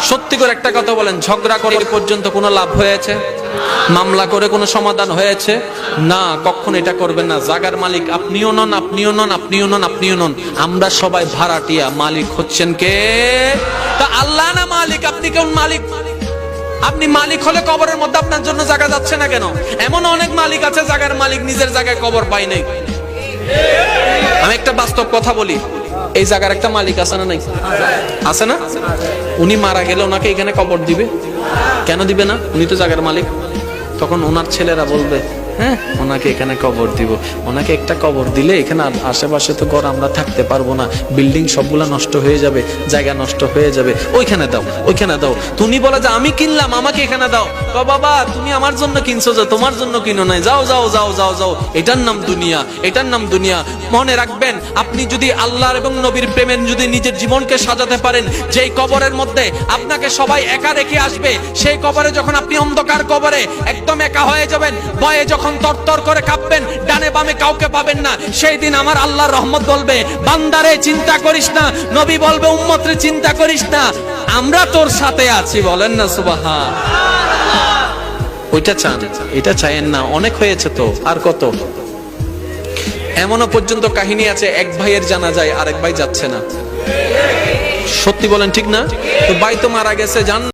সত্যি করে একটা কথা বলেন, ঝগড়া করে পর্যন্ত কোনো লাভ হয়েছে? মামলা করে কোনো সমাধান হয়েছে? না, কখনো এটা করবেন না। জায়গার মালিক আপনিও নন, আপনিও নন, আপনিও নন, আপনিও নন। আমরা সবাই ভাড়াটিয়া, মালিক হচ্ছেন কে? তা আল্লাহ না মালিক? আপনি কোন মালিক? আপনি মালিক হলে কবরের মধ্যে আপনার জন্য জায়গা যাচ্ছে না কেন? এমন অনেক মালিক আছে, জায়গার মালিক নিজের জায়গায় কবর পায় নাই। আমি একটা বাস্তব কথা বলি, এই জায়গার একটা মালিক আছে না নাই? আছে না? উনি মারা গেলে ওনাকে এখানে কবর দিবে? কেন দিবে না? উনি তো জায়গার মালিক। তখন ওনার ছেলেরা বলবে, হ্যাঁ ওনাকে এখানে কবর দিব। ওনাকে একটা কবর দিলে এখানে আশেপাশে তো ঘর আমরা থাকতে পারবো না, বিল্ডিং সবগুলা নষ্ট হয়ে যাবে, জায়গা নষ্ট হয়ে যাবে, ওইখানে দাও, ওইখানে দাও। তুমি বলে যে আমি কিনলাম, আমাকে এখানে দাও। বাবা তুমি আমার জন্য কিনছো, যে তোমার জন্য কিনো নাই। যাও যাও যাও যাও যাও। এটার নাম দুনিয়া, এটার নাম দুনিয়া। মনে রাখবেন, আপনি যদি আল্লাহর এবং নবীর প্রেমে যদি নিজের জীবনকে সাজাতে পারেন, যেই কবরের মধ্যে আপনাকে সবাই একা রেখে আসবে, সেই কবরে যখন আপনি অন্ধকার কবরে একদম একা হয়ে যাবেন, ভয়ে যখন তরতর করে কাঁপবেন, ডানে বামে কাউকে পাবেন না, সেই দিন আমার আল্লাহর রহমত বলবে, বান্দারে চিন্তা করিস না। নবী বলবে, উম্মতরে চিন্তা করিস না, আমরা তোর সাথে আছি। বলেন না সুবহানাল্লাহ। ওইটা চান, এটা চাইেন না। অনেক হয়েছে তো, আর কত? এমনও পর্যন্ত কাহিনী আছে, এক ভাইয়ের জানাজায় আরেক ভাই যাচ্ছে না। সত্যি বলেন, ঠিক না? তো ভাই তো মারা গেছে, জান